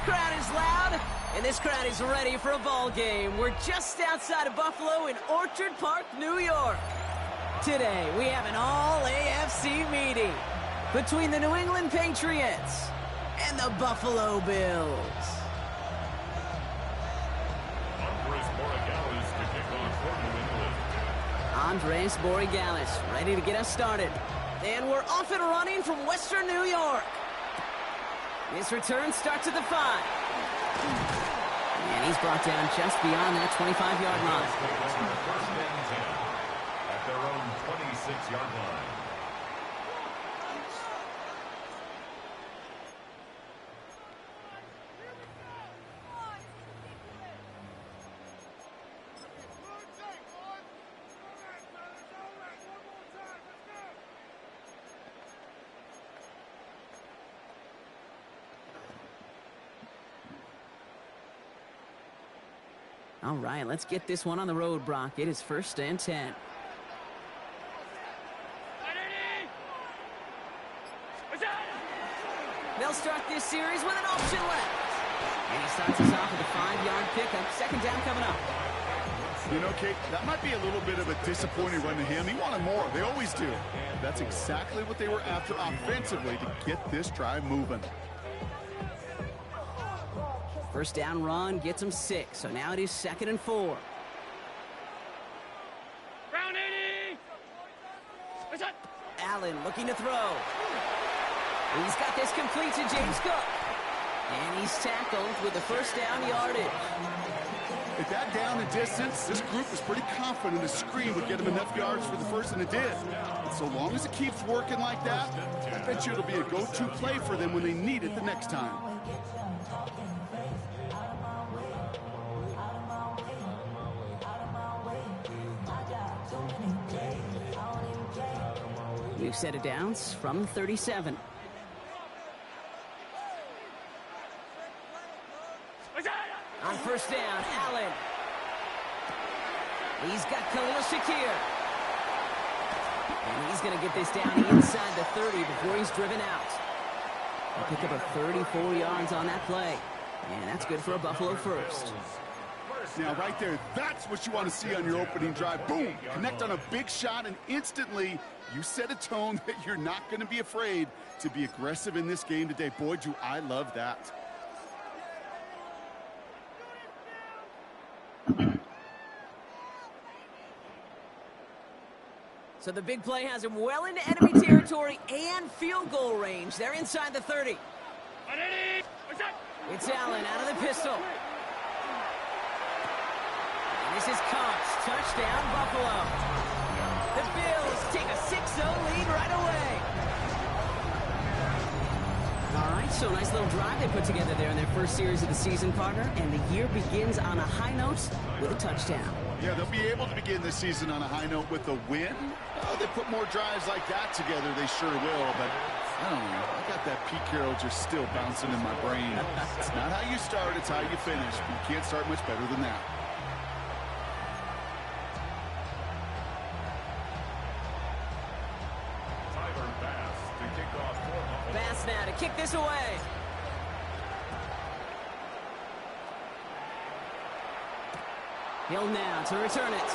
crowd is loud, and this crowd is ready for a ball game. We're just outside of Buffalo in Orchard Park, New York. Today, we have an all-AFC meeting between the New England Patriots and the Buffalo Bills. Andres Borregales ready to get us started. And we're off and running from Western New York. His return starts at the 5. And he's brought down just beyond that 25-yard line. First and 10 at their own 26-yard line. All right, let's get this one on the road, Brock. It is first and 10. They'll start this series with an option left. And he starts us off with a 5-yard pickup. Second down coming up. You know, Kate, that might be a little bit of a disappointing run to him. He wanted more. They always do. That's exactly what they were after offensively to get this drive moving. First down run gets him 6, so now it is 2nd and 4. Round 80. Allen looking to throw. He's got this complete to James Cook. And he's tackled with the first down yardage. At that down and distance, this group was pretty confident the screen would get him enough yards for the first, and it did. And so long as it keeps working like that, I bet you it'll be a go-to play for them when they need it the next time. We've set it down from 37. On first down, Allen. He's got Khalil Shakir. And he's going to get this down inside the 30 before he's driven out. He'll pick up a 34 yards on that play. And that's good for a Buffalo first. Now, right there, that's what you want to see on your opening drive. Boom! Connect on a big shot, and instantly you set a tone that you're not going to be afraid to be aggressive in this game today. Boy, do I love that. So the big play has him well into enemy territory and field goal range. They're inside the 30. It's Allen out of the pistol. And this is Cox. Touchdown, Buffalo. The Bills take a 6-0 lead right away. All right, so a nice little drive they put together there in their first series of the season, partner. And the year begins on a high note with a touchdown. Yeah, they'll be able to begin the season on a high note with a win. Oh, they put more drives like that together, they sure will. But I don't know. I got that Pete Carroll just still bouncing in my brain. It's not how you start, it's how you finish. You can't start much better than that. Bass now to kick this away. Hill now to return it.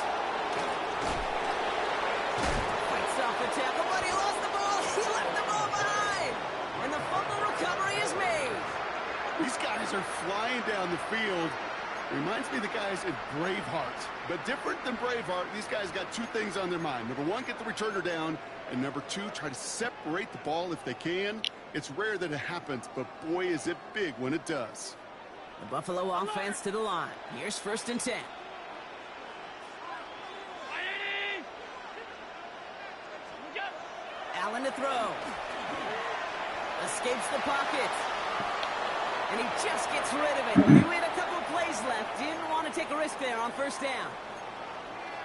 Fights off the tackle, but he lost the ball. He left the ball behind. And the fumble recovery is made. These guys are flying down the field. Reminds me of the guys in Braveheart. But different than Braveheart, these guys got two things on their mind. Number one, get the returner down. And number two, try to separate the ball if they can. It's rare that it happens, but boy, is it big when it does. The Buffalo offense to the line. Here's first and 10. Allen to throw. Escapes the pocket. And he just gets rid of it. He had a couple of plays left. Didn't want to take a risk there on first down.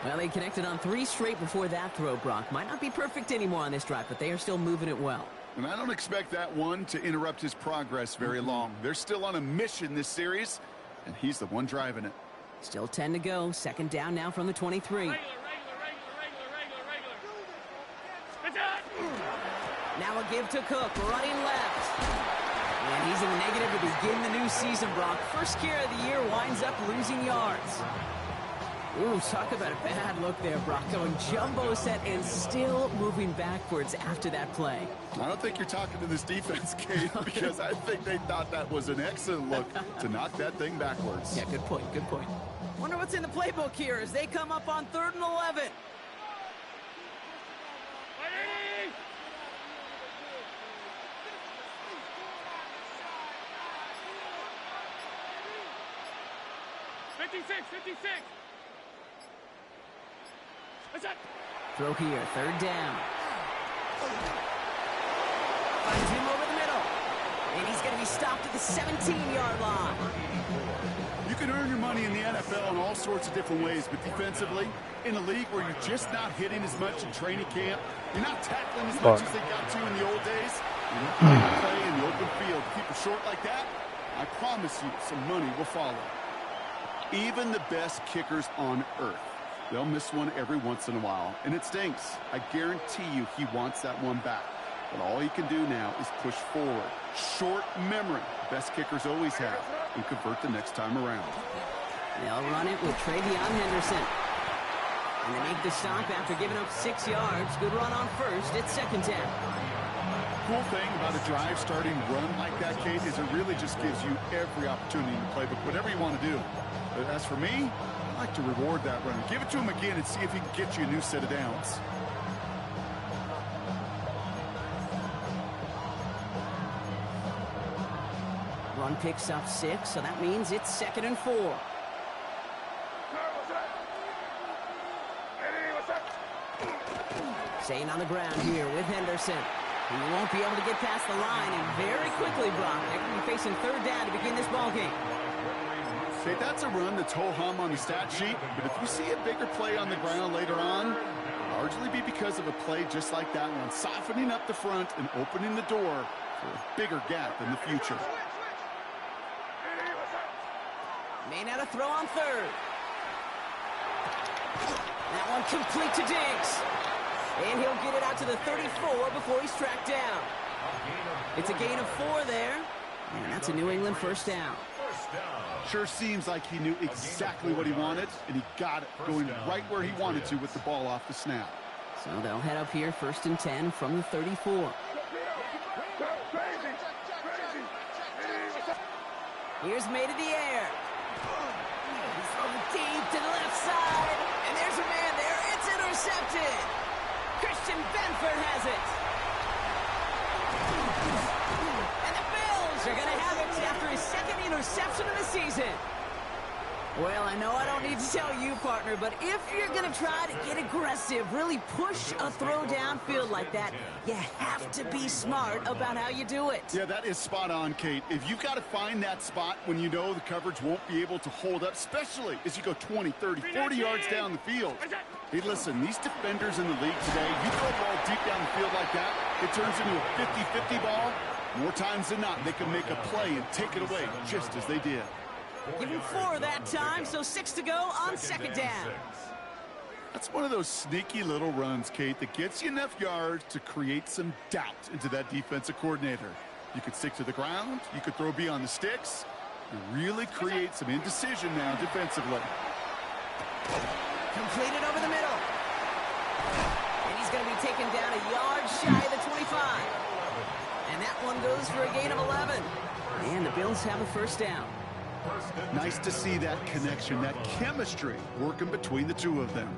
Well, they connected on 3 straight before that throw, Brock. Might not be perfect anymore on this drive, but they are still moving it well. And I don't expect that one to interrupt his progress very long. They're still on a mission this series, and he's the one driving it. Still 10 to go. Second down now from the 23. Now a give to Cook, running left. And he's in the negative to begin the new season, Brock. First carry of the year winds up losing yards. Ooh, talk about a bad look there, Brock. Going jumbo set and still moving backwards after that play. I don't think you're talking to this defense, Kate, because I think they thought that was an excellent look to knock that thing backwards. Yeah, good point, good point. Wonder what's in the playbook here as they come up on 3rd and 11. Throw here, 3rd down. Finds him over the middle. And he's going to be stopped at the 17-yard line. You can earn your money in the NFL in all sorts of different ways, but defensively, in a league where you're just not hitting as much in training camp, you're not tackling as much as they got to in the old days, you're not going to play in the open field. Keep it short like that, I promise you some money will follow. Even the best kickers on earth, they'll miss one every once in a while, and it stinks. I guarantee you he wants that one back. But all he can do now is push forward. Short memory, best kickers always have, and convert the next time around. They'll run it with Travion Henderson. And they make the stop after giving up 6 yards. Good run on first. It's 2nd down. Cool thing about a drive starting run like that, Kate, is it really just gives you every opportunity to play, but whatever you want to do. But as for me, I like to reward that run. Give it to him again and see if he can get you a new set of downs. Run picks up 6, so that means it's 2nd and 4. Staying on the ground here with Henderson. He won't be able to get past the line, and very quickly, Brock, they're going to be facing 3rd down to begin this ball game. Okay, that's a run that's ho-hum on the stat sheet, but if you see a bigger play on the ground later on, it'll largely be because of a play just like that one, softening up the front and opening the door for a bigger gap in the future. May not have throw on 3rd. That one complete to Diggs. And he'll get it out to the 34 before he's tracked down. It's a gain of 4 there. And that's a New England 1st down. Sure seems like he knew exactly what he wanted, and he got it, going right where he wanted to with the ball off the snap. So they'll head up here 1st and 10 from the 34. Here's made in the air. He's thrown deep to the left side. And there's a man there. It's intercepted. Christian Benford has it. And the Bills are going to have it after his 2nd interception of the season. Well, I know I don't need to tell you, partner, but if you're going to try to get aggressive, really push a throw downfield like that, you have to be smart about how you do it. Yeah, that is spot on, Kate. If you've got to find that spot when you know the coverage won't be able to hold up, especially as you go 20, 30, 40 yards down the field. Hey, listen, these defenders in the league today, you throw a ball deep down the field like that, it turns into a 50-50 ball. More times than not, they can make a play and take it away just as they did. Give him 4 that time, so 6 to go on 2nd down. That's one of those sneaky little runs, Kate, that gets you enough yards to create some doubt into that defensive coordinator. You could stick to the ground, you could throw beyond the sticks, you really create some indecision now defensively. Completed over the middle. And he's going to be taken down a yard shy of the 25. And that one goes for a gain of 11. And the Bills have a 1st down. Nice to see that connection, that chemistry working between the two of them.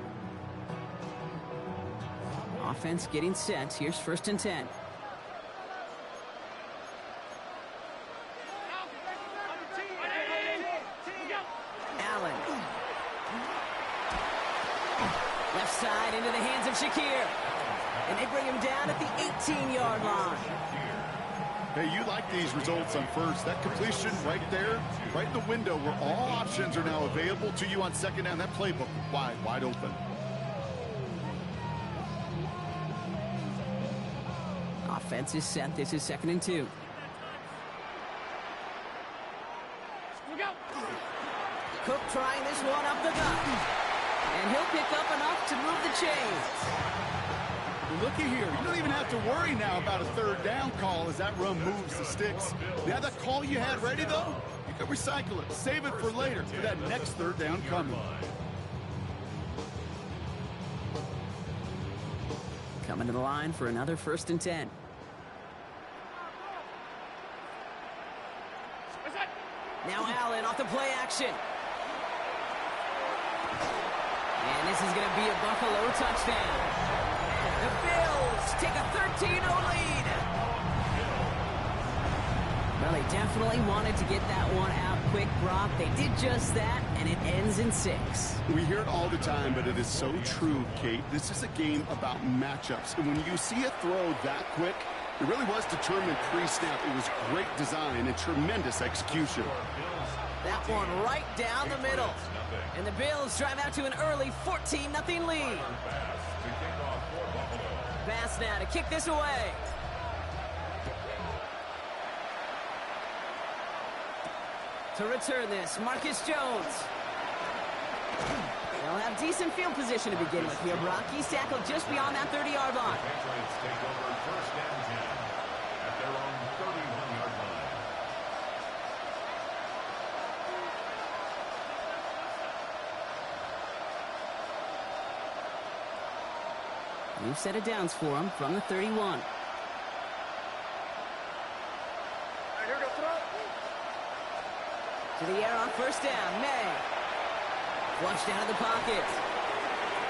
Offense getting set. Here's 1st and 10. Allen. Left side into the hands of Shakir. And they bring him down at the 18-yard line. Hey, you like these results on 1st. That completion right there, right in the window where all options are now available to you on 2nd down. That playbook wide open. Offense is set. This is 2nd and 2. Cook trying this one up the gut. And he'll pick up enough to move the chains. looky here. You don't even have to worry now about a third down call as that run moves the sticks. Now that call you had ready, though, you can recycle it. Save it for later for that next third down coming. Coming to the line for another 1st and 10. Now Allen off the play action. And this is going to be a Buffalo touchdown. The Bills take a 13-0 lead. Well, they definitely wanted to get that one out quick, Brock. They did just that, and it ends in 6. We hear it all the time, but it is so true, Kate. This is a game about matchups. And when you see a throw that quick, it really was determined pre-snap. It was great design and tremendous execution. That one right down the middle. And the Bills drive out to an early 14-0 lead. Pass now to kick this away. To return this, Marcus Jones. They'll have decent field position to begin with here, Brock. He's tackled just beyond that 30-yard line. Patriots take over 1st and 10 at their own 31-yard line. New set of downs for him from the 31. To the air on 1st down, May. Flushed out of the pocket.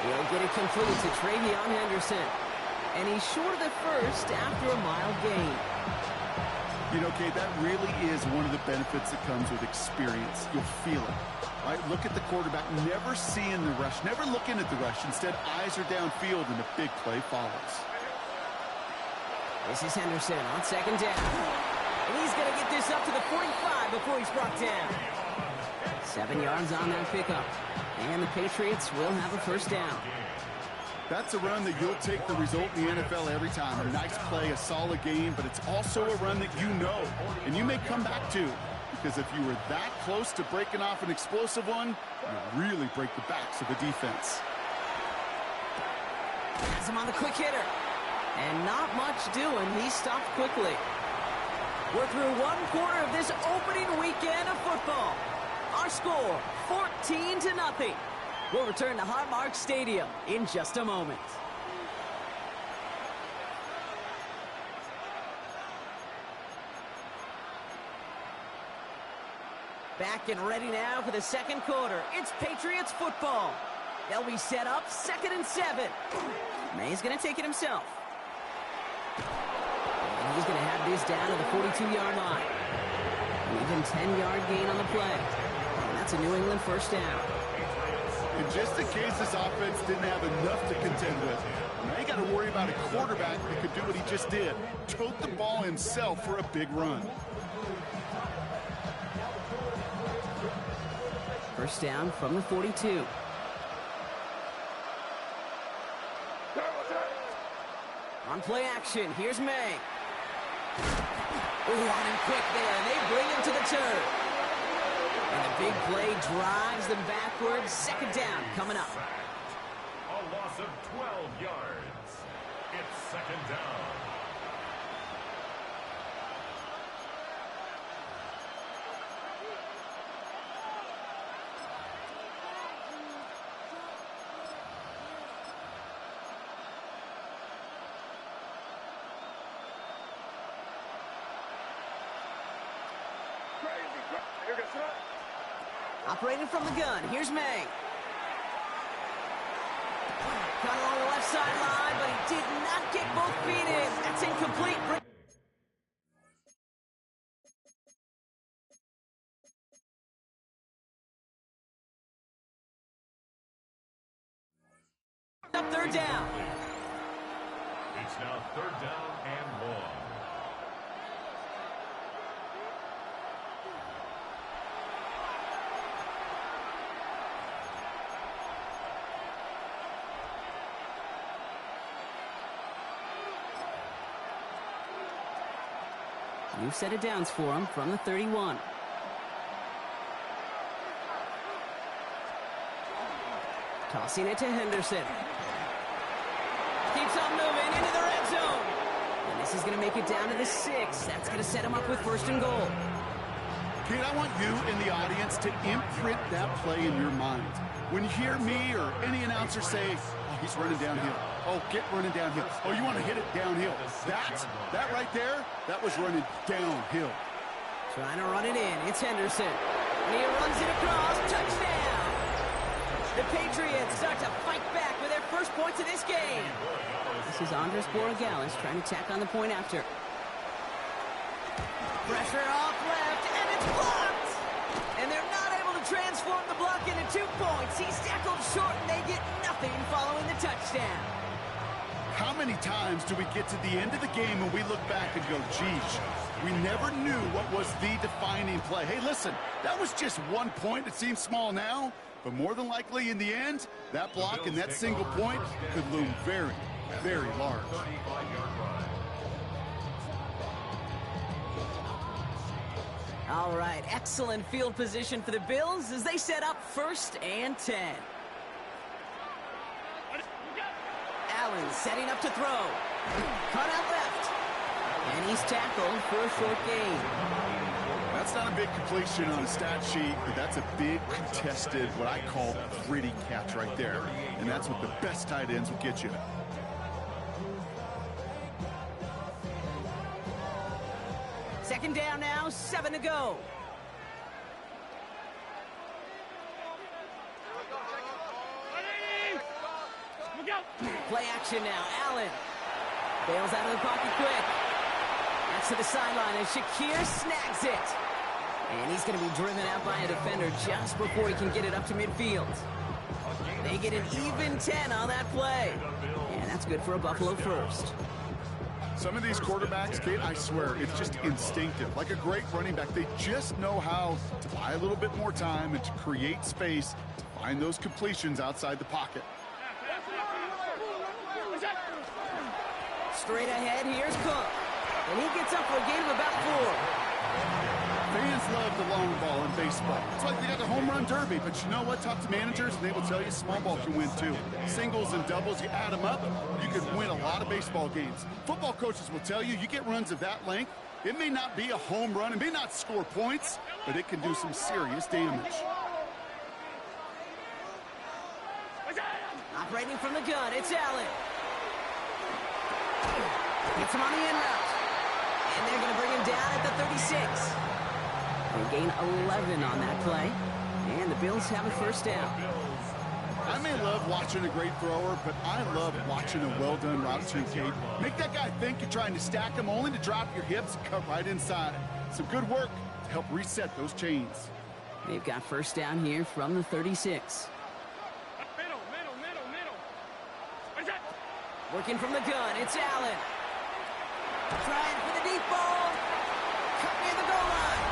He'll get it complete to Travion Henderson. And he's short of the 1st after a mild gain. You know, Kate, that really is one of the benefits that comes with experience. You'll feel it. Right? Look at the quarterback, never seeing the rush, never looking at the rush. Instead, eyes are downfield, and the big play follows. This is Henderson on 2nd down. And he's going to get this up to the 45 before he's brought down. 7 yards on that pickup. And the Patriots will have a 1st down. That's a run that you'll take the result in the NFL every time. A nice play, a solid game, but it's also a run that you know, and you may come back to. Because if you were that close to breaking off an explosive one, you really break the backs of the defense. Has him on the quick hitter. And not much doing. He stopped quickly. We're through 1 quarter of this opening weekend of football. Our score, 14-0. We'll return to Highmark Stadium in just a moment. Back and ready now for the 2nd quarter. It's Patriots football. They'll be set up 2nd and 7. May's going to take it himself. And he's going to have this down to the 42-yard line. An even 10-yard gain on the play. And that's a New England 1st down. And just in case this offense didn't have enough to contend with, now you got to worry about a quarterback that could do what he just did. Tote the ball himself for a big run. 1st down from the 42. On play action, here's May. Oh, on him quick there, and they bring him to the turn. And the big play drives them backwards. 2nd down coming up. A loss of 12 yards. It's 2nd down. Operating from the gun, here's May. Caught along the left sideline, but he did not get both feet in. That's incomplete. Up 3rd down. It's now 3rd down and 1. New set of downs for him from the 31. Tossing it to Henderson. He keeps on moving into the red zone. And this is going to make it down to the 6. That's going to set him up with 1st and goal. Kid, I want you in the audience to imprint that play in your mind. When you hear me or any announcer say, oh, he's running downhill. Oh, get running downhill. Oh, you want to hit it downhill. That right there, that was running downhill. Trying to run it in. It's Henderson. And he runs it across. Touchdown! The Patriots start to fight back with their first points of this game. This is Andres Borregales trying to tack on the point after. Pressure off left, and it's blocked! And they're not able to transform the block into 2 points. He's tackled short, and they get nothing following the touchdown. How many times do we get to the end of the game and we look back and go, geez, we never knew what was the defining play. Hey, listen, that was just 1 point. It seems small now, but more than likely in the end, that block and that single point could loom very, very large. All right, excellent field position for the Bills as they set up 1st and 10. Allen setting up to throw. Cut out left. And he's tackled for a short gain. That's not a big completion on a stat sheet, but that's a big contested, what I call gritty catch right there. And that's what the best tight ends will get you. Second down now, 7 to go. Play action now, Allen. Bails out of the pocket quick. That's to the sideline as Shakir snags it. And he's going to be driven out by a defender just before he can get it up to midfield. They get an even 10 on that play. And that's good for a Buffalo first. Some of these quarterbacks, Kate, I swear, it's just instinctive. Like a great running back, they just know how to buy a little bit more time and to create space to find those completions outside the pocket. Straight ahead, here's Cook. And he gets up for a gain of about 4. Fans love the long ball in baseball. It's like they got the home run derby, but you know what? Talk to managers, and they will tell you small ball can win too. Singles and doubles, you add them up, you can win a lot of baseball games. Football coaches will tell you, you get runs of that length, it may not be a home run, it may not score points, but it can do some serious damage. Operating from the gun, it's Allen. Gets him on the in route. And they're going to bring him down at the 36. They gain 11 on that play. And the Bills have a first down. I may love watching a great thrower, but I love watching a well-done route too, Kate. Make that guy think you're trying to stack him only to drop your hips and cut right inside. Some good work to help reset those chains. They've got first down here from the 36. Working from the gun, it's Allen. Trying for the deep ball. Cut near the goal line.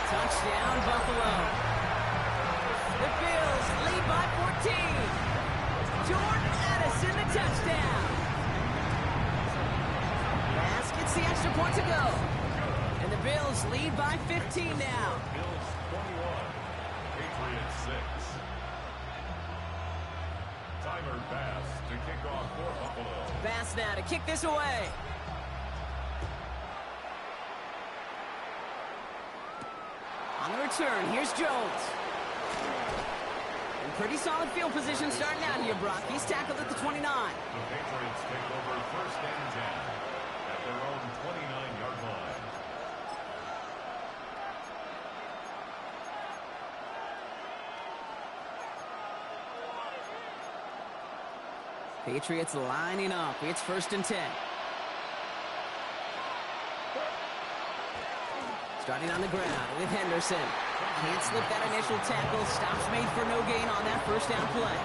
Touchdown, Buffalo. The Bills lead by 14. Jordan Addison, the touchdown. Pass gets the extra point to go. And the Bills lead by 15 now. Bills 21, Patriots 6. Timer pass to kick off for Buffalo. Pass now to kick this away. On the return, here's Jones. And pretty solid field position starting out here, Brock. He's tackled at the 29. The Patriots take over first and 10 at their own 29-yard line. Patriots lining up. It's first and 10. Starting on the ground with Henderson. Can't slip that initial tackle. Stops made for no gain on that first down play.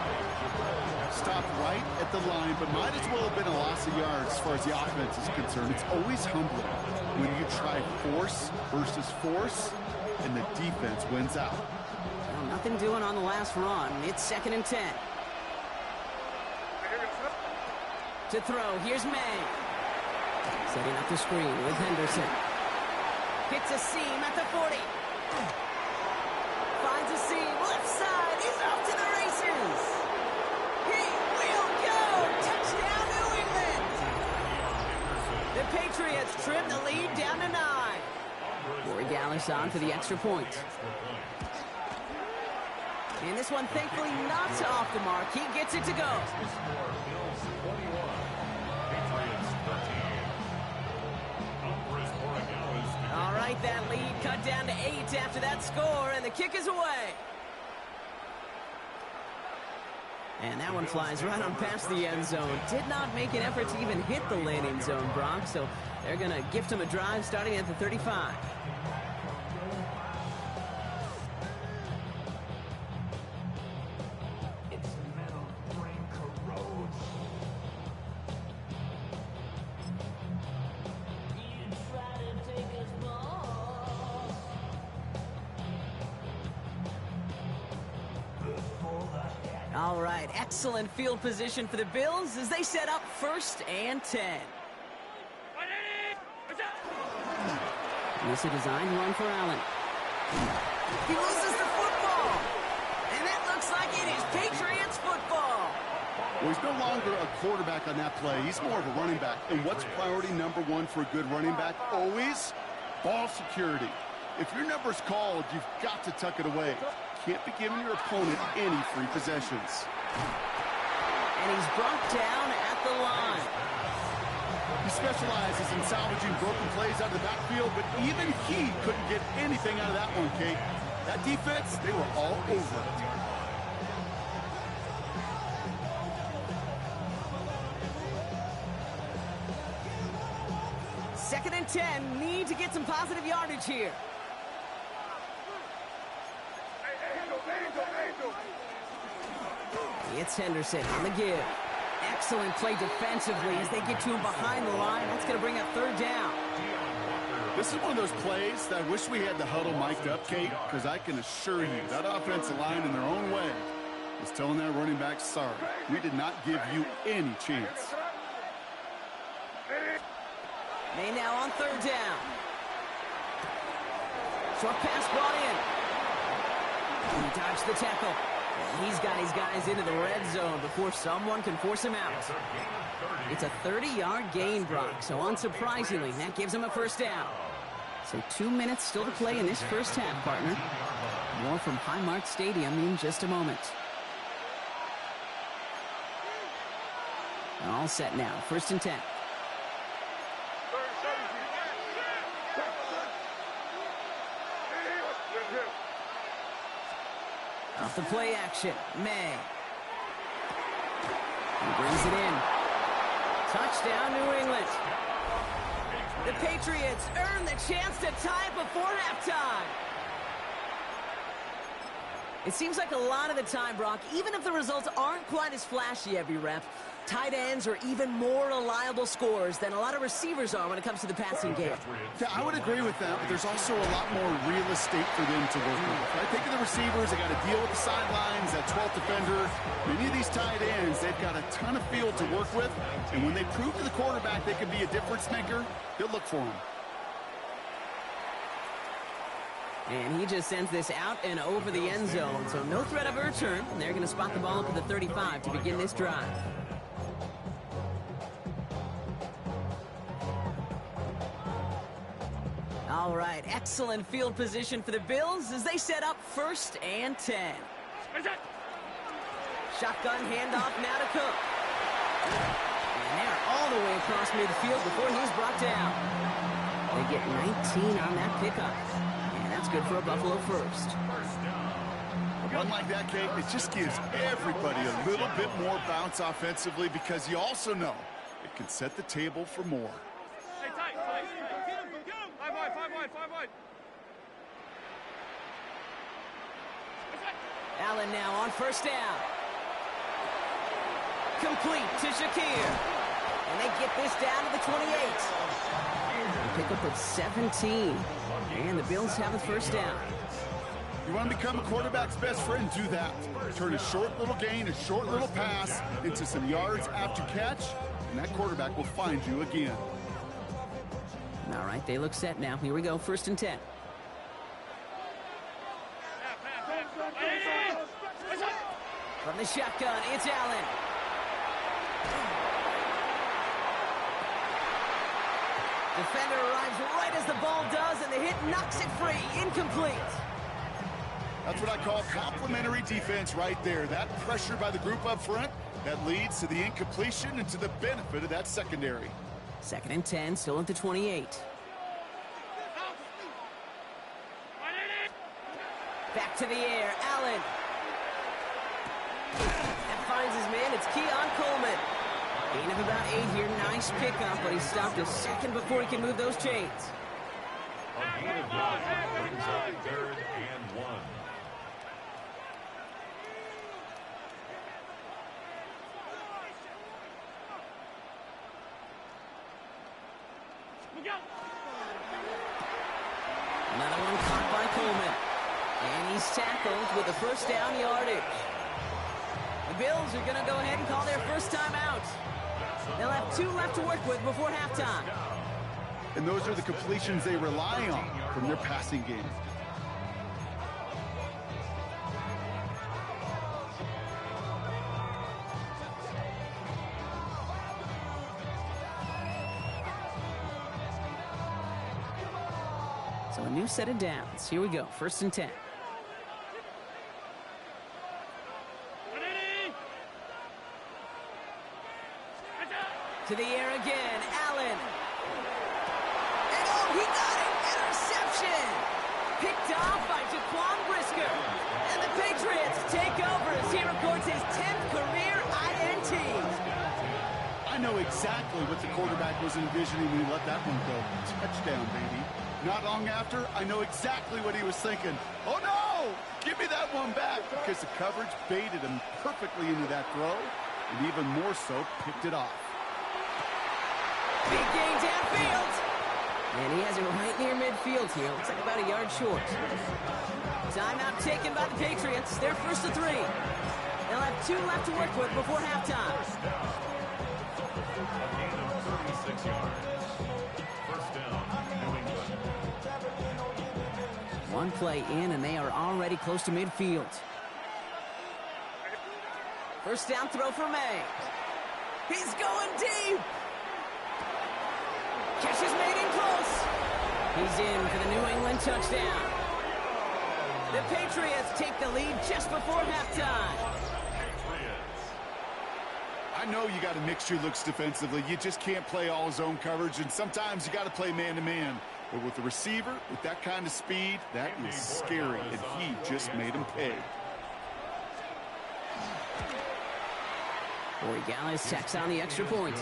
Stopped right at the line, but might as well have been a loss of yards as far as the offense is concerned. It's always humbling when you try force versus force and the defense wins out. Well, nothing doing on the last run. It's second and 10. To throw, here's May. Setting up the screen with Henderson. Hits a seam at the 40. Finds a seam, left side, he's off to the races. He will go! Touchdown, New England! on for the extra point. And this one, thankfully, not off the mark. He gets it to go. All right, that lead cut down to 8 after that score, and the kick is away. And that one flies right on past the end zone. Did not make an effort to even hit the landing zone, Brock, so they're going to gift him a drive starting at the 35. All right, excellent field position for the Bills as they set up 1st and 10. This is a design run for Allen. He loses the football, and it looks like it is Patriots football. Well, he's no longer a quarterback on that play. He's more of a running back. And what's priority number 1 for a good running back? Always ball security. If your number's called, you've got to tuck it away. Can't be giving your opponent any free possessions. And he's brought down at the line. He specializes in salvaging broken plays out of the backfield, but even he couldn't get anything out of that one, Kate. That defense, they were all over it. Second and 10, need to get some positive yardage here. It's Henderson on the give. Excellent play defensively as they get to him behind the line. That's going to bring up 3rd down. This is one of those plays that I wish we had the huddle mic'd up, Kate, because I can assure you that offensive line in their own way is telling that running back, sorry, we did not give you any chance. They now on 3rd down. Short pass brought in. He dodged the tackle. And he's got his guys into the red zone before someone can force him out. It's a 30-yard gain, Brock, so unsurprisingly, that gives him a 1st down. So 2 minutes still to play in this first half, partner. More from Highmark Stadium in just a moment. All set now, 1st and 10. Off the play action, May. He brings it in. Touchdown, New England. The Patriots earn the chance to tie before halftime. It seems like a lot of the time, Brock, even if the results aren't quite as flashy every rep, tight ends are even more reliable scorers than a lot of receivers are when it comes to the passing game. Yeah, I would agree with that, but there's also a lot more real estate for them to work with. I think of the receivers, they got to deal with the sidelines, that 12th defender. Many of these tight ends, they've got a ton of field to work with, and when they prove to the quarterback they can be a difference maker, he'll look for him. And he just sends this out and over the end zone, so no threat of a return. They're going to spot the ball up at the 35 to begin this drive. All right, excellent field position for the Bills as they set up 1st and 10. Shotgun handoff now to Cook. And they're all the way across midfield before he's brought down. They get 19 on that pickup. And that's good for a Buffalo 1st. A run like that, Kate, it just gives everybody a little bit more bounce offensively because you also know it can set the table for more. Allen now on 1st down. Complete to Shakir. And they get this down to the 28. A pickup of 17. And the Bills have a 1st down. You want to become a quarterback's best friend, do that. Turn a short little gain, a short little pass into some yards after catch, and that quarterback will find you again. All right, they look set now. Here we go, 1st and 10. From the shotgun, it's Allen. Defender arrives right as the ball does, and the hit knocks it free. Incomplete. That's what I call complimentary defense right there. That pressure by the group up front, that leads to the incompletion and to the benefit of that secondary. 2nd and 10, still at the 28. Back to the air, Allen. That finds his man, it's Keon Coleman. Gain of about 8 here, nice pickup, but he stopped a second before he can move those chains. A gain of 1 brings up 3rd and 1. Another one caught by Coleman. And he's tackled with a 1st down yardage. The Bills are going to go ahead and call their first time out. They'll have 2 left to work with before halftime. And those are the completions they rely on from their passing game. So a new set of downs. Here we go, 1st and 10. To the air again, Allen. And oh, he got it! Interception! Picked off by Jaquan Brisker. And the Patriots take over as he records his 10th career INT. I know exactly what the quarterback was envisioning when he let that one go. Touchdown, baby. Not long after, I know exactly what he was thinking. Oh, no! Give me that one back, because the coverage baited him perfectly into that throw, and even more so, picked it off. Big gain downfield. And he has it right near midfield here. Looks like about a yard short. Timeout taken by the Patriots. They're 1st to 3. They'll have 2 left to work with before halftime. A gain of 36 yards. 1st down, New England. 1 play in, and they are already close to midfield. 1st down throw for May. He's going deep. Catch is made in close. He's in for the New England touchdown. The Patriots take the lead just before halftime. I know you got to mix your looks defensively. You just can't play all zone coverage, and sometimes you got to play man-to-man. But with the receiver, with that kind of speed, that is scary, and he just made him pay. Corey Gallis tacks on the extra point.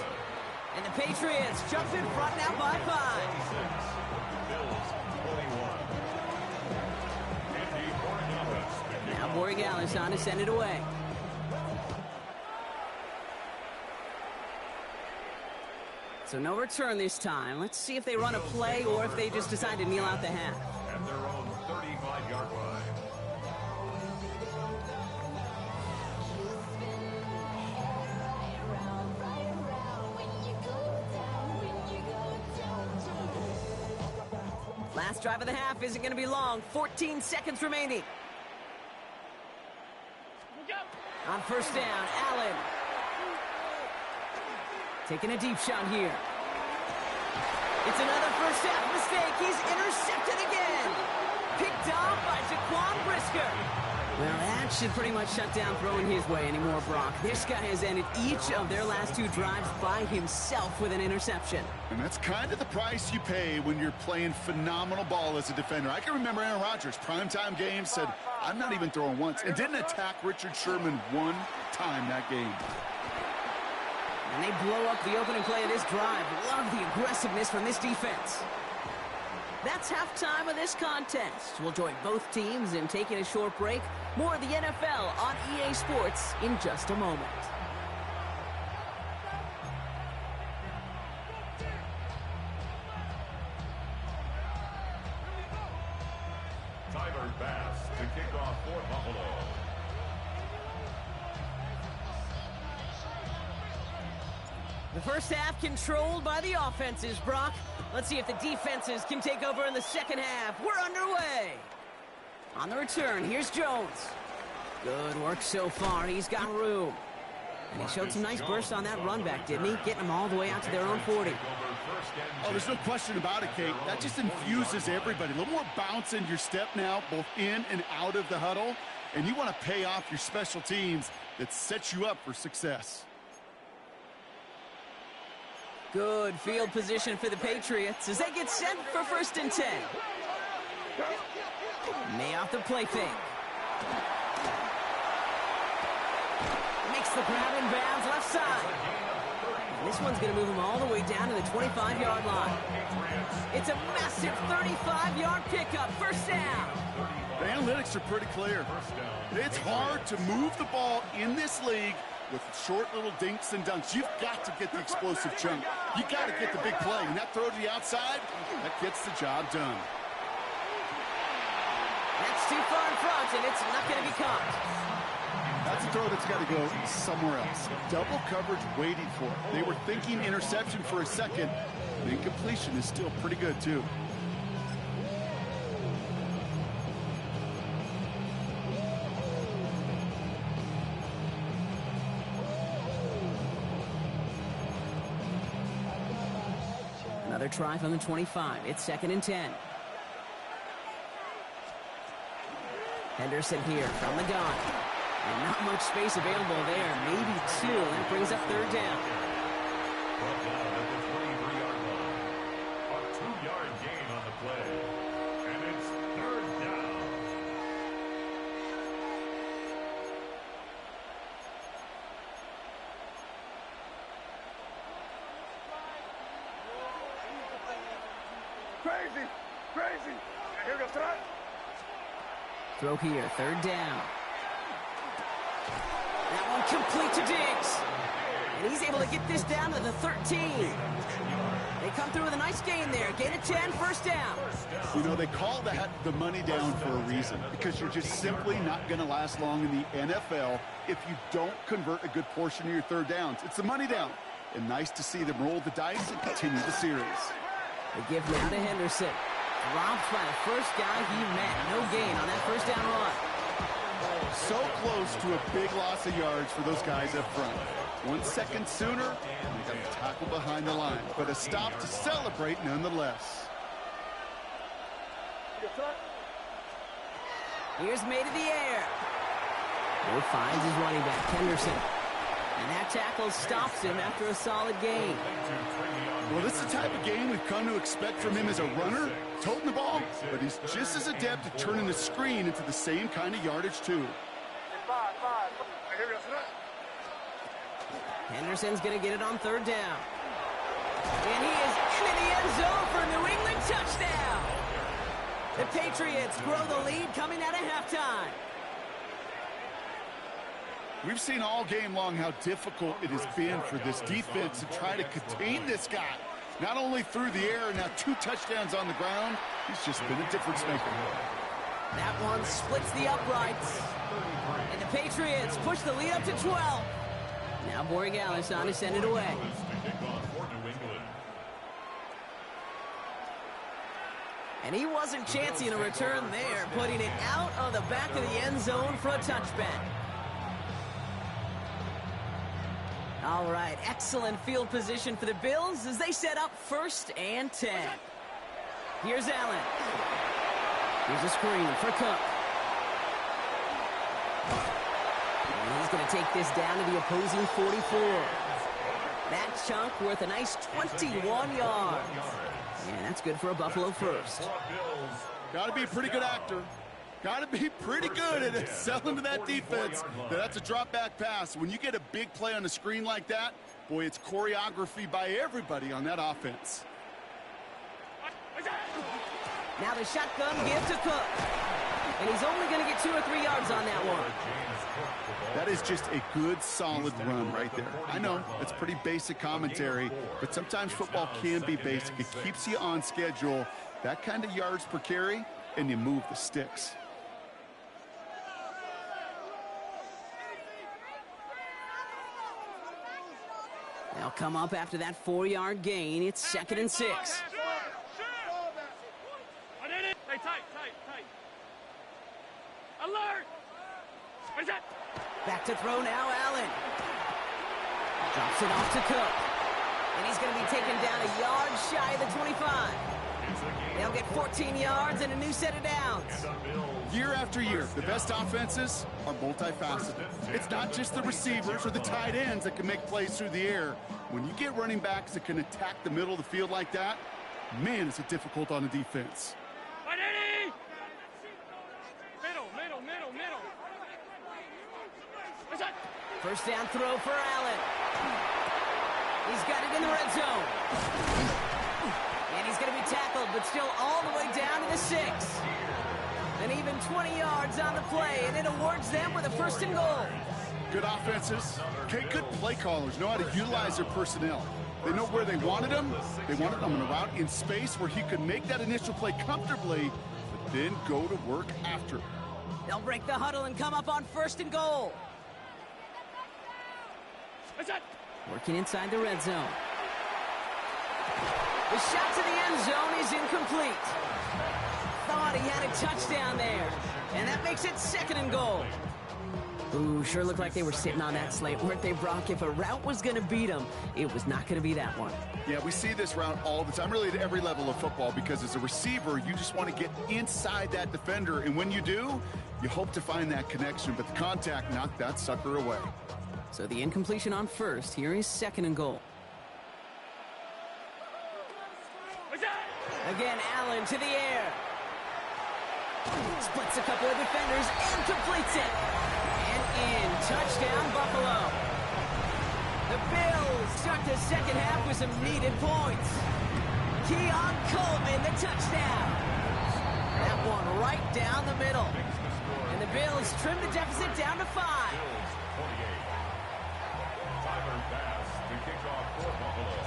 And the Patriots jump in front now by 5. Now Borregales on to send it away. So no return this time. Let's see if they run a play or if they just decide to kneel out the half. At their own 35-yard line. Last drive of the half isn't going to be long. 14 seconds remaining. On 1st down, Allen. Taking a deep shot here. It's another 1st half mistake. He's intercepted again. Picked off by Jaquan Brisker. Well, that should pretty much shut down throwing his way anymore, Brock. This guy has ended each of their last 2 drives by himself with an interception. And that's kind of the price you pay when you're playing phenomenal ball as a defender. I can remember Aaron Rodgers, primetime game, said, I'm not even throwing once, and didn't attack Richard Sherman 1 time that game. And they blow up the opening play of this drive. Love the aggressiveness from this defense. That's halftime of this contest. We'll join both teams in taking a short break. More of the NFL on EA Sports in just a moment. Tyler Bass to kick off for Buffalo. The first half controlled by the offenses, Brock. Let's see if the defenses can take over in the second half. We're underway. On the return, here's Jones. Good work so far. He's got room. And he showed some nice bursts on that run back, didn't he? Getting them all the way out to their own 40. Oh, there's no question about it, Kate. That just infuses everybody. A little more bounce in your step now, both in and out of the huddle. And you want to pay off your special teams that sets you up for success. Good field position for the Patriots as they get set for 1st and 10. May off the play fake. Makes the grab in bounds left side. And this one's going to move him all the way down to the 25-yard line. It's a massive 35-yard pickup. 1st down. The analytics are pretty clear. It's hard to move the ball in this league with short little dinks and dunks. You've got to get the explosive chunk. You got to get the big play. And that throw to the outside, that gets the job done. That's too far in front, and it's not going to be caught. That's a throw that's got to go somewhere else. Double coverage waiting for it. They were thinking interception for a second. The incompletion is still pretty good, too. Another try from the 25. It's 2nd and 10. Henderson here from the gun. And not much space available there. Maybe 2. That brings up 3rd down. Brought down at the 23-yard line. A 2-yard gain on the play. And it's 3rd down. Crazy. Here goes tonight. Throw here, 3rd down. That one complete to Diggs. And he's able to get this down to the 13. They come through with a nice gain there. Gain of 10, 1st down. You know, they call that the money down for a reason, because you're just simply not going to last long in the NFL if you don't convert a good portion of your 3rd downs. It's the money down. And nice to see them roll the dice and continue the series. The give now to Henderson. Dropped by the first guy he met. No gain on that 1st down run. So close to a big loss of yards for those guys up front. 1 second sooner, and they got the tackle behind the line. But a stop to celebrate nonetheless. Here's made in the air. He finds his running back, Henderson. And that tackle stops him after a solid gain. Well, this is the type of game we've come to expect from him as a runner, toting the ball, but he's just as adept at turning the screen into the same kind of yardage, too. Henderson's going to get it on 3rd down. And he is into the end zone for a New England touchdown. The Patriots grow the lead coming out of halftime. We've seen all game long how difficult it has been for this defense to try to contain this guy. Not only through the air, now 2 touchdowns on the ground. He's just been a difference maker. That one splits the uprights. And the Patriots push the lead up to 12. Now Borregales on to send it away. And he wasn't chancing a return there, putting it out of the back of the end zone for a touchback. All right, excellent field position for the Bills as they set up 1st and 10. Here's Allen. Here's a screen for Cook. And he's going to take this down to the opposing 44. That chunk worth a nice 21 yards. And that's good for a Buffalo first. Got to be a pretty good actor. Got to be pretty good at selling to that defense. That's a drop-back pass. When you get a big play on the screen like that, boy, it's choreography by everybody on that offense. Now the shotgun give to Cook. And he's only going to get 2 or 3 yards on that one. That is just a good, solid run right there. I know, it's pretty basic commentary, but sometimes football can be basic. It keeps you on schedule. That kind of yards per carry, and you move the sticks. They'll come up after that 4-yard gain. It's 2nd and 6. Hey, tight. Alert! Where's that? Back to throw now, Allen. Drops it off to Cook. And he's going to be taken down a yard shy of the 25. They'll get 14 yards and a new set of downs. Year after year, the best offenses are multifaceted. It's not just the receivers or the tight ends that can make plays through the air. When you get running backs that can attack the middle of the field like that, man, is it difficult on the defense. Middle. First down throw for Allen. He's got it in the red zone. And he's going to be tackled, but still all the way down to the 6. And even 20 yards on the play, and it awards them with a 1st and goal. Good offenses, okay, good play callers know how to utilize their personnel. They know where they wanted him. They wanted him in a route in space where he could make that initial play comfortably, but then go to work after. They'll break the huddle and come up on 1st and goal. Working inside the red zone. The shot to the end zone is incomplete. Thought he had a touchdown there. And that makes it 2nd and goal. Ooh, sure looked like they were sitting on that slate, weren't they, Brock? If a route was going to beat them, it was not going to be that one. Yeah, we see this route all the time, really at every level of football, because as a receiver, you just want to get inside that defender. And when you do, you hope to find that connection, but the contact knocked that sucker away. So the incompletion on 1st. Here is 2nd and goal. Again, Allen to the air. Splits a couple of defenders and completes it. And in. Touchdown, Buffalo. The Bills start the 2nd half with some needed points. Keon Coleman, the touchdown. That one right down the middle. And the Bills trim the deficit down to 5.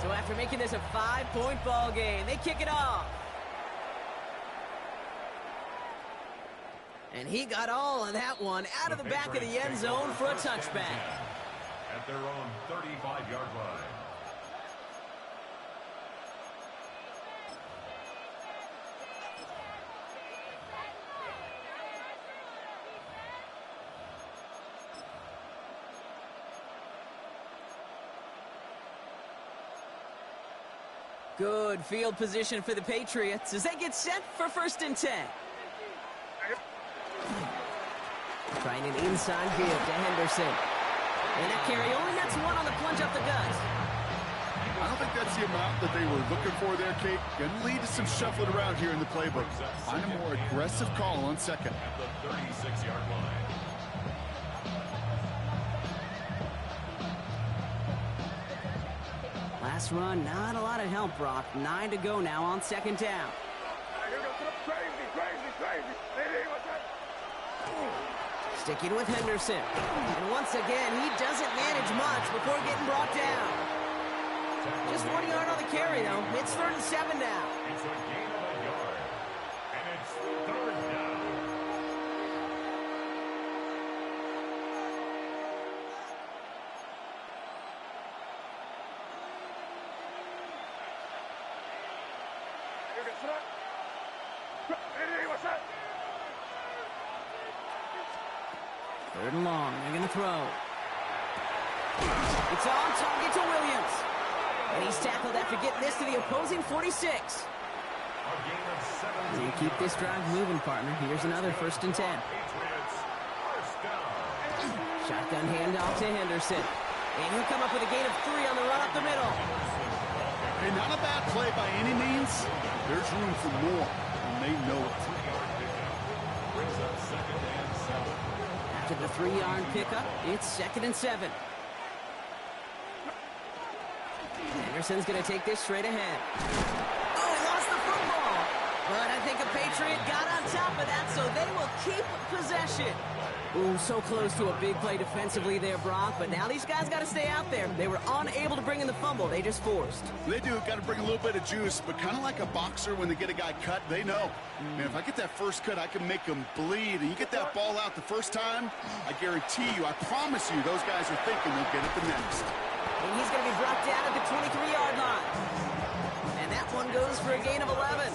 So after making this a 5-point ball game, they kick it off. And he got all of that one out of the back of the end zone for a touchback. At their own 35-yard line. Good field position for the Patriots as they get set for 1st and 10. Trying an inside give to Henderson. And that carry only nets 1 on the plunge up the gut. I don't think that's the amount that they were looking for there, Kate. Going to lead to some shuffling around here in the playbook. Find a more aggressive call on 2nd. At the 36-yard line. Last run, not a lot of help, Brock. 9 to go now on 2nd down. Sticking with Henderson. And once again, he doesn't manage much before getting brought down. Just 1 yard on the carry, though. It's 3rd and 7 now. It's a gain of a yard. And it's 3rd down. Third and long. They're going to throw. It's on target to Williams. And he's tackled after getting this to the opposing 46. They keep this drive moving, partner. Here's another 1st and 10. Shotgun handoff to Henderson. And he'll come up with a gain of 3 on the run up the middle. Hey, not a bad play by any means. There's room for more, and they know it. After the 3-yard pickup, it's 2nd and 7. Henderson's going to take this straight ahead. Oh, he lost the football. But I think a Patriot got on top of that, so they will keep possession. Ooh, so close to a big play defensively there, Brock. But now these guys got to stay out there. They were unable to bring in the fumble. They just forced. They do. Got to bring a little bit of juice, but kind of like a boxer when they get a guy cut, they know. Man, if I get that first cut, I can make them bleed. And you get that ball out the first time, I guarantee you, I promise you, those guys are thinking they'll get it the next. And he's going to be brought down at the 23-yard line. And that one goes for a gain of 11.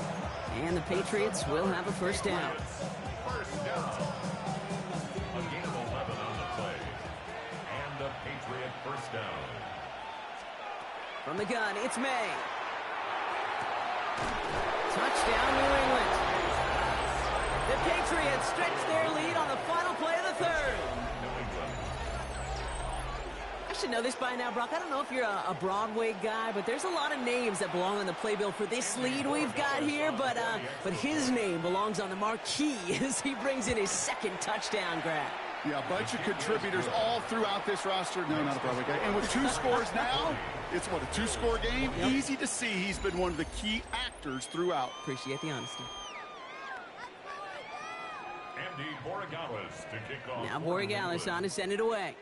And the Patriots will have a 1st down. First down. A gain of 11 on the play. And the Patriot 1st down. From the gun, it's May. Touchdown, New England. The Patriots stretch their lead on the final play of the third. I should know this by now, Brock. I don't know if you're a Broadway guy, but there's a lot of names that belong on the playbill for this lead we've got here, but his name belongs on the marquee as he brings in his second touchdown grab. Yeah, a bunch of contributors all throughout this roster. No, not a Broadway guy. And with 2 scores now, it's what, a 2-score game? Yep. Easy to see he's been one of the key actors throughout. Appreciate the honesty. Andy Borregales to kick off. Now Borregales on to send it away.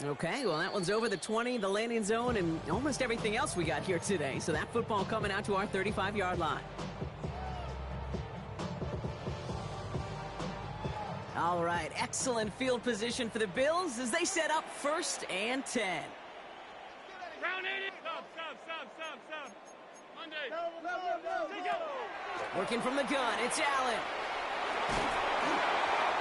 Okay, well, that one's over the 20, the landing zone, and almost everything else we got here today. So that football coming out to our 35-yard line. All right, excellent field position for the Bills as they set up 1st and 10. Round 80. Stop. Monday. Working from the gun, it's Allen.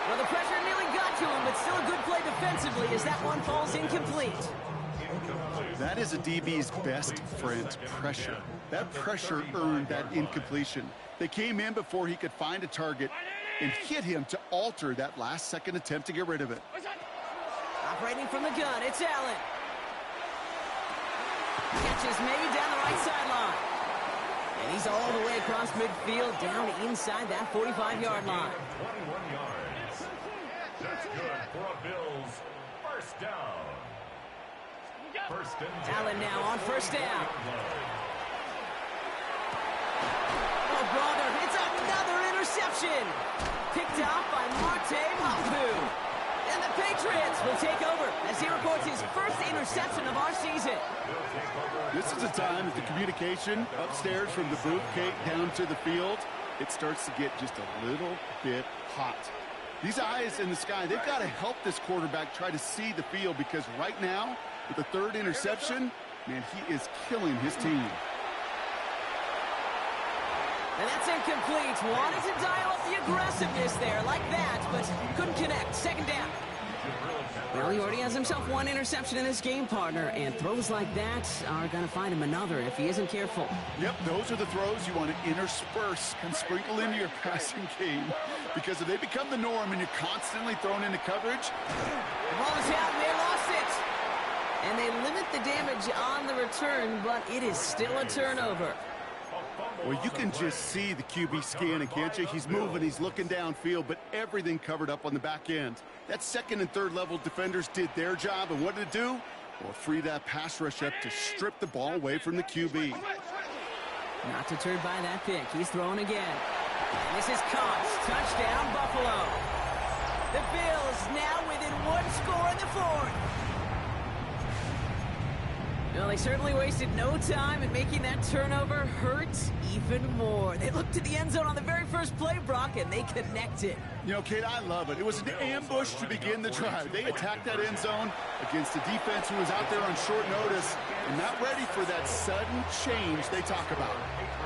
Well, the pressure nearly got to him, but still a good play defensively as that one falls incomplete. That is a DB's best friend, pressure. That pressure earned that incompletion. They came in before he could find a target and hit him to alter that last-second attempt to get rid of it. Operating from the gun, it's Allen. Catch is made down the right sideline. And he's all the way across midfield, down inside that 45-yard line. 21 yards. That's good for a Bills first down. First and 10. Allen now on first down. Oh, brother, it's another interception. Picked off by Marte Mapu. And the Patriots will take over as he records his first interception of our season. This is a time that the communication upstairs from the booth cake down to the field, it starts to get just a little bit hot. These eyes in the sky, they've got to help this quarterback try to see the field because right now, with the 3rd interception, man, he is killing his team. And that's incomplete. Wanted to dial up the aggressiveness there like that, but couldn't connect. 2nd down. Well, he already has himself 1 interception in this game, partner, and throws like that are going to find him another if he isn't careful. Yep, those are the throws you want to intersperse and sprinkle into your passing game because if they become the norm and you're constantly thrown into coverage. The ball is out and they lost it. And they limit the damage on the return, but it is still a turnover. Well, you can just see the QB scanning, can't you? He's moving, he's looking downfield, but everything covered up on the back end. That 2nd and 3rd level defenders did their job, and what did it do? Well, free that pass rush up to strip the ball away from the QB. Not deterred by that pick. He's throwing again. And this is caught. Touchdown, Buffalo. The Bills now within 1 score in the 4th. Well, they certainly wasted no time in making that turnover hurt even more. They looked to the end zone on the very first play, Brock, and they connected. You know, Kate, I love it. It was an ambush to begin the drive. They attacked that end zone against a defense who was out there on short notice and not ready for that sudden change they talk about.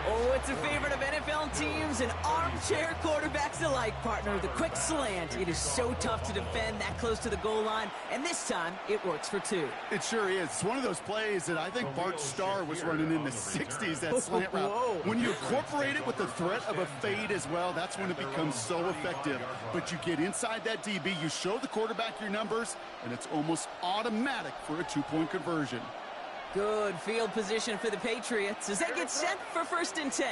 Oh, it's a favorite of NFL teams and armchair quarterbacks alike, partner. The quick slant. It is so tough to defend that close to the goal line, and this time it works for 2. It sure is. It's one of those plays that I think Bart Starr was running in the 60s, that slant route. When you incorporate it with the threat of a fade as well, that's when it becomes so effective. But you get inside that DB, you show the quarterback your numbers, and it's almost automatic for a 2-point conversion. Good field position for the Patriots as they get set for 1st and 10.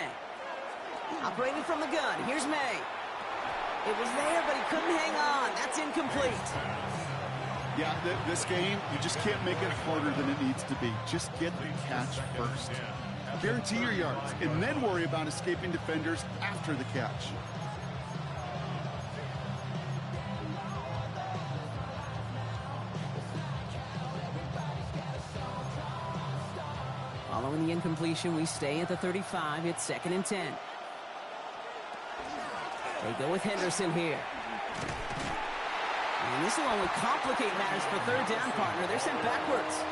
Operating from the gun, here's May. It was there, but he couldn't hang on. That's incomplete. Yeah, this game, you just can't make it harder than it needs to be. Just get the catch first. Guarantee your yards, and then worry about escaping defenders after the catch. Following the incompletion, we stay at the 35. It's 2nd and 10. They go with Henderson here. And this will only complicate matters for 3rd down, partner. They're sent backwards.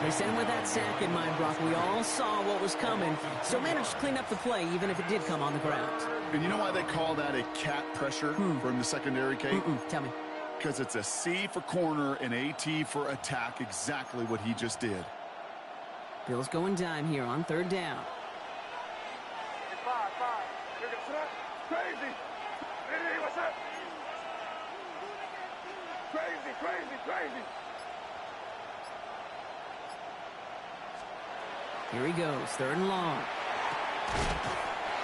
They sent him with that sack in mind, Brock. We all saw what was coming, so managed to clean up the play, even if it did come on the ground. And you know why they call that a cat pressure from the secondary, Kate? Tell me. because it's a C for corner and a T for attack, exactly what he just did. Bills going dime here on third down. Crazy. Hey, what's up? Crazy. Here he goes, third and long.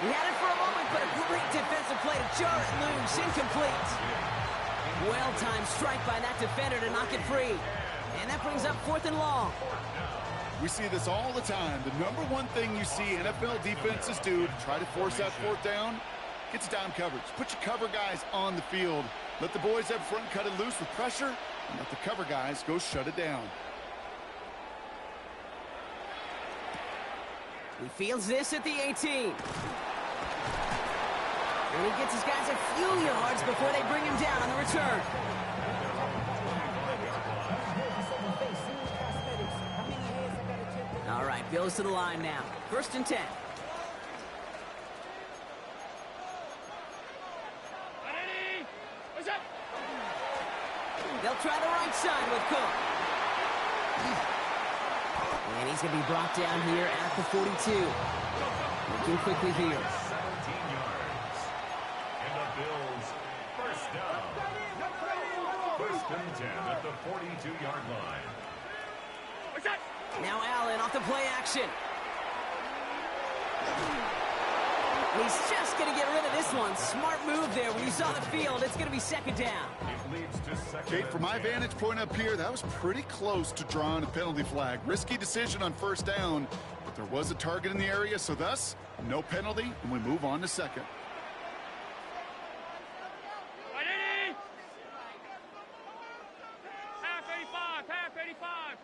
He had it for a moment, but a great defensive play to jar it loose, incomplete. Well-timed strike by that defender to knock it free. And that brings up fourth and long. We see this all the time. The number one thing you see NFL defenses do to try to force that fourth down, get to down coverage. Put your cover guys on the field. Let the boys up front cut it loose with pressure, and let the cover guys go shut it down. He fields this at the 18. And he gets his guys a few yards before they bring him down on the return. All right, Bills to the line now. First and 10. They'll try the right side with Cook. And he's going to be brought down here at the 42. Looking quickly here. 17 yards. And the Bills first down. First and 10 at the 42-yard line. Now Allen off the play action. He's just going to get rid of this one. Smart move there. When you saw the field, it's going to be second down. It leads to second. Kate, from my vantage point up here, that was pretty close to drawing a penalty flag. Risky decision on first down, but there was a target in the area, so thus, no penalty, and we move on to second. Half 85.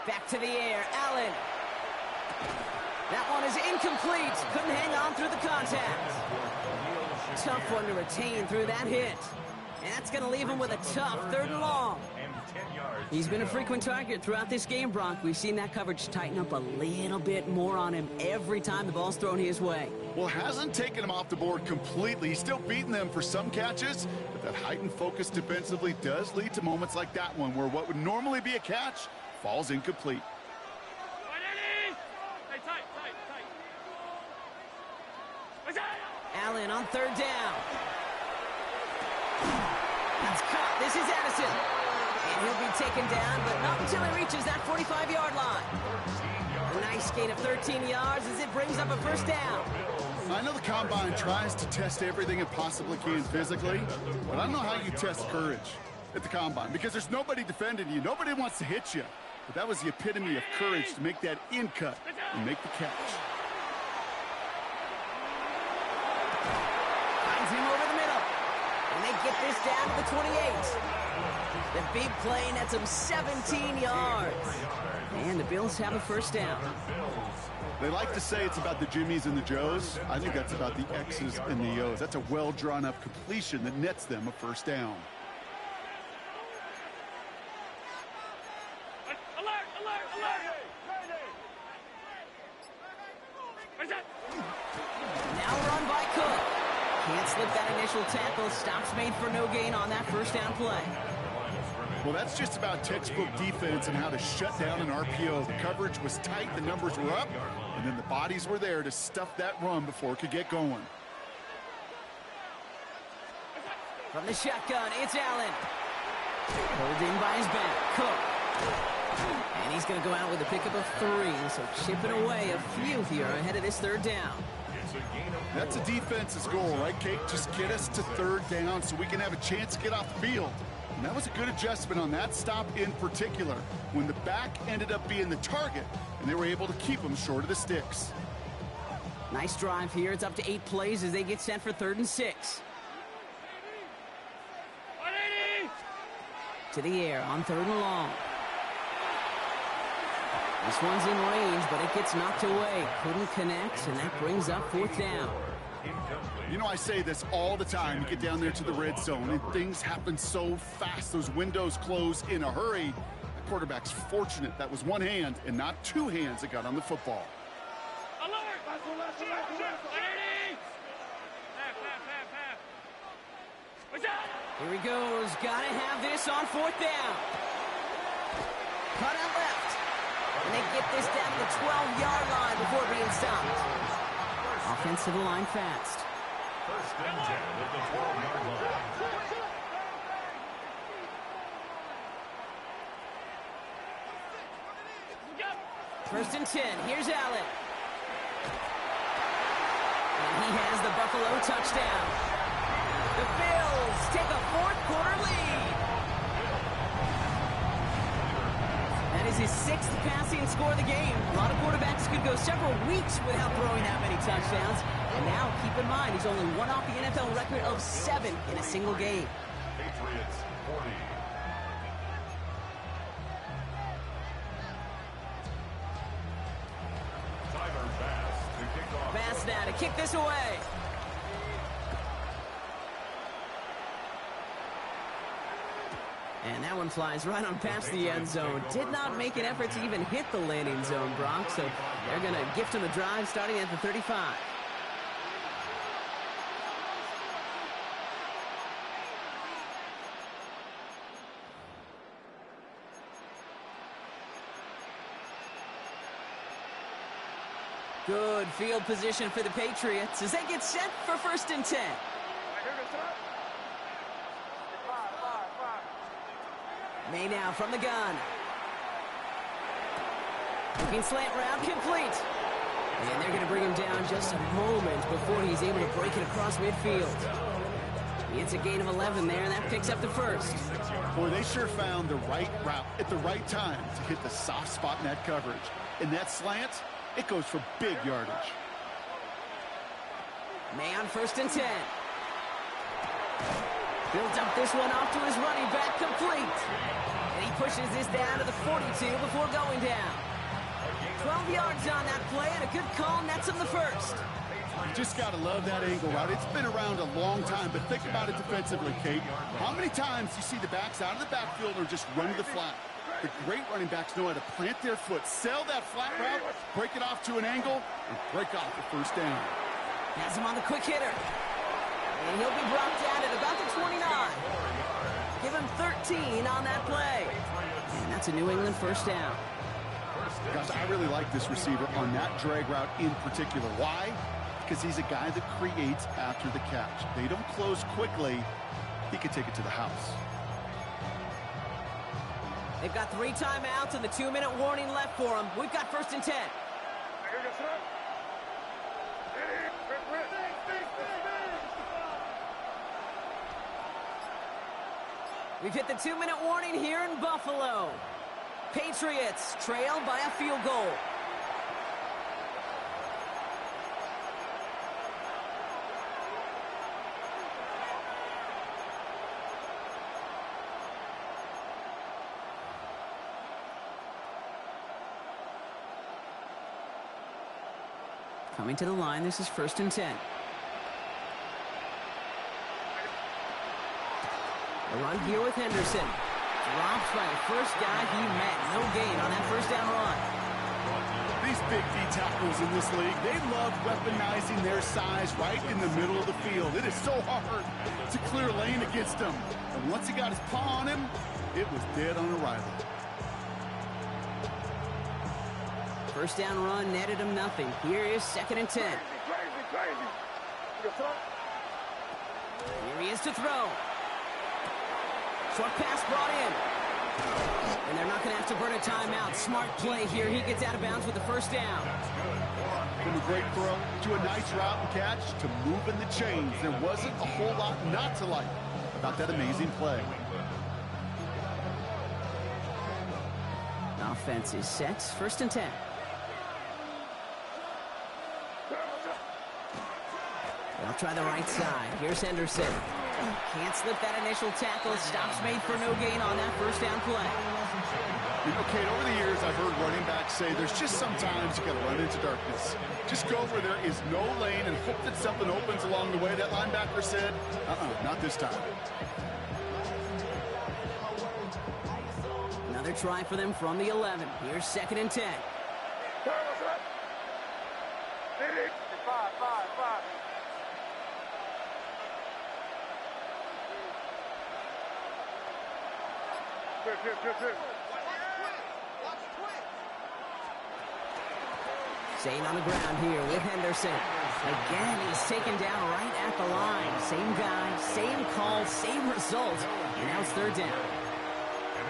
Back to the air. Allen. That one is incomplete. Couldn't hang on through the contact. Tough one to retain through that hit. And that's going to leave him with a tough third and long. He's been a frequent target throughout this game, Bronk. We've seen that coverage tighten up a little bit more on him every time the ball's thrown his way. Well, hasn't taken him off the board completely. He's still beating them for some catches, but that heightened focus defensively does lead to moments like that one where what would normally be a catch falls incomplete. Allen on third down. That's caught. This is Addison. And he'll be taken down, but not until he reaches that 45-yard line. A nice gain of 13 yards as it brings up a first down. I know the Combine tries to test everything it possibly can physically, but I don't know how you test courage at the Combine because there's nobody defending you. Nobody wants to hit you. But that was the epitome of courage to make that in cut and make the catch. Finds him over the middle. And they get this down to the 28. The big play nets him 17 yards. And the Bills have a first down. They like to say it's about the Jimmies and the Joes. I think that's about the X's and the O's. That's a well-drawn-up completion that nets them a first down. Now run by Cook. Can't slip that initial tackle. Stops made for no gain on that first down play. Well, that's just about textbook defense and how to shut down an RPO. The coverage was tight, the numbers were up, and then the bodies were there to stuff that run before it could get going. From the shotgun, it's Allen. Pulled in by his back. Cook. And he's going to go out with a pickup of 3, so chipping away a few here ahead of this third down. That's a defense's goal, right, Kate? Just get us to third down so we can have a chance to get off the field. And that was a good adjustment on that stop in particular, when the back ended up being the target, and they were able to keep them short of the sticks. Nice drive here. It's up to 8 plays as they get sent for 3rd and 6. To the air on 3rd and long. This one's in range, but it gets knocked away. Couldn't connect, and that brings up 4th down. You know, I say this all the time. You get down there to the red zone, and things happen so fast. Those windows close in a hurry. The quarterback's fortunate that was one hand and not 2 hands that got on the football. Here he goes. Gotta have this on fourth down. Cut out left. And they get this down to the 12-yard line before being stopped. Offensive line fast. First and 10 at the 12-yard line. First and 10. Here's Allen. And he has the Buffalo touchdown. The Bills take a fourth-quarter lead. That is his 6th passing score of the game. A lot of quarterbacks could go several weeks without throwing that many touchdowns. And now, keep in mind, he's only one off the NFL record of 7 in a single game. Patriots 40. Bass now to kick this away. And that one flies right on past the end zone. Did not make an effort to even hit the landing zone, Brock. So they're going to gift him a drive starting at the 35. Good field position for the Patriots as they get set for first and 10. May now from the gun. Looking slant route complete. And they're going to bring him down just a moment before he's able to break it across midfield. It's a gain of 11 there, and that picks up the first. Boy, they sure found the right route at the right time to hit the soft spot in that coverage. And that slant, it goes for big yardage. May on first and 10. Builds up this one off to his running back, complete. And he pushes this down to the 42 before going down. 12 yards on that play, and a good call nets him the first. You just got to love that angle route. It's been around a long time, but think about it defensively, Kate. How many times you see the backs out of the backfield or just run to the flat? The great running backs know how to plant their foot, sell that flat route, break it off to an angle, and break off the first down. Has him on the quick hitter. And he'll be brought down at about the 29. Give him 13 on that play. And that's a New England first down. Gosh, I really like this receiver on that drag route in particular. Why? Because he's a guy that creates after the catch. They don't close quickly. He could take it to the house. They've got 3 timeouts and the 2-minute warning left for them. We've got first and 10. We've hit the 2-minute warning here in Buffalo. Patriots trail by a field goal. Coming to the line, this is first and 10. A run here with Henderson. Drops by the first guy he met. No gain on that first down run. These big D tackles in this league, they love weaponizing their size right in the middle of the field. It is so hard to clear lane against them. And once he got his paw on him, it was dead on arrival. First down run netted him nothing. Here is second and 10. Here he is to throw. Short pass brought in. And they're not going to have to burn a timeout. Smart play here. He gets out of bounds with the first down. From a great throw to a nice route and catch to moving the chains. There wasn't a whole lot not to like about that amazing play. Offense is set. First and 10. They'll try the right side. Here's Henderson. Can't slip that initial tackle. Stops made for no gain on that first down play. You know, Kate, over the years, I've heard running backs say there's just sometimes you got to run into darkness. Just go where there is no lane and hope that something opens along the way. That linebacker said, not this time. Another try for them from the 11. Here's second and 10. Good. Staying on the ground here with Henderson. Again, he's taken down right at the line. Same guy, same call, same result. And now it's third down.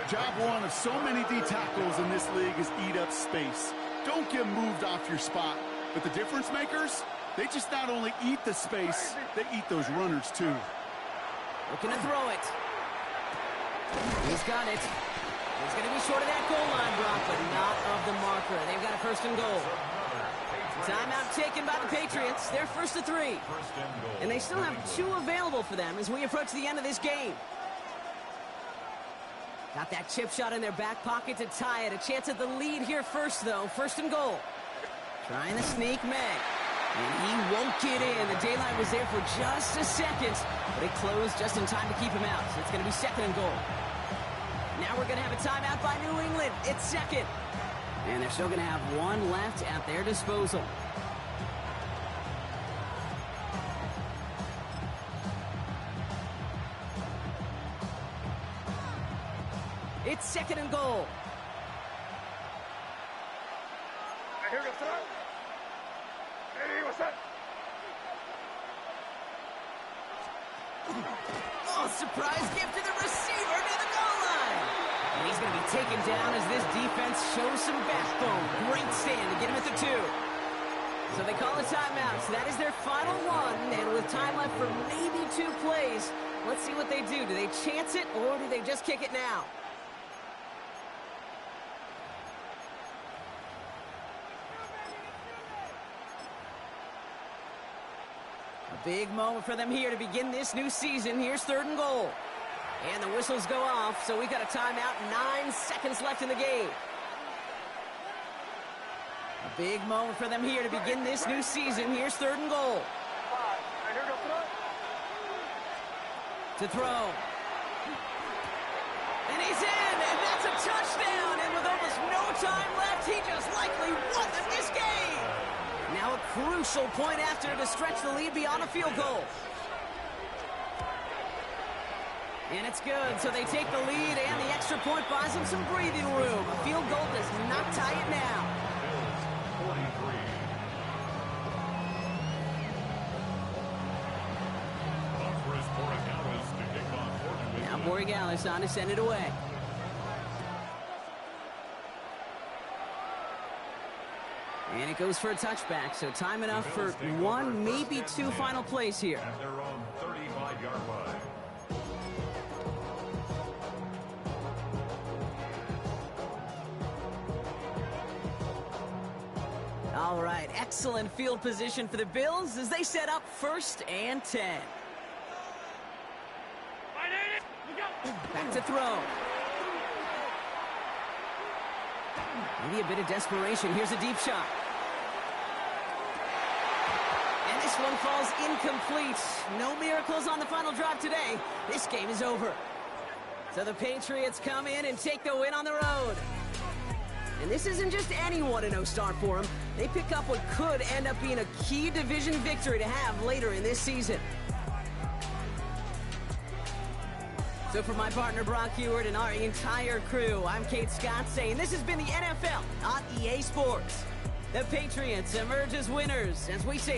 Job one of so many D tackles in this league is eat up space. Don't get moved off your spot. But the difference makers, they just not only eat the space, they eat those runners too. Looking to throw it. He's got it. He's going to be short of that goal line drop, but not of the marker. They've got a first and goal. Timeout taken by the Patriots. They're first to 3. And they still have 2 available for them as we approach the end of this game. Got that chip shot in their back pocket to tie it. A chance at the lead here first, though. First and goal. Trying to sneak May. And he won't get in. The daylight was there for just a second, but it closed just in time to keep him out. So it's going to be second and goal. Now we're going to have a timeout by New England. It's second. And they're still going to have 1 left at their disposal. It's second and goal. Here goes throw. Hey, what's up? Oh, surprise gift to the receiver near the goal line. And he's going to be taken down as this defense shows some backbone. Great stand to get him at the 2. So they call a timeout. So that is their final one. And with time left for maybe 2 plays, let's see what they do. Do they chance it or do they just kick it now? A big moment for them here to begin this new season. Here's third and goal. And the whistles go off, so we got a timeout. 9 seconds left in the game. A big moment for them here to begin this new season. Here's third and goal. Here goes throw. To throw. And he's in, and that's a touchdown. And with almost no time left, he just likely won them this game. Now a crucial point after to stretch the lead beyond a field goal. And it's good, so they take the lead, and the extra point buys them some breathing room. A field goal does not tie it now. Now Borregales on to send it away. And it goes for a touchback, so time enough for 1, maybe 2 final plays here. At their own 35-yard line. All right, excellent field position for the Bills as they set up 1st and 10. Back to throw. Maybe a bit of desperation. Here's a deep shot. And this one falls incomplete. No miracles on the final drive today. This game is over. So the Patriots come in and take the win on the road. And this isn't just any 1-0 start for them. They pick up what could end up being a key division victory to have later in this season. So for my partner Brock Heward and our entire crew, I'm Kate Scott saying this has been the NFL on EA Sports. The Patriots emerge as winners as we say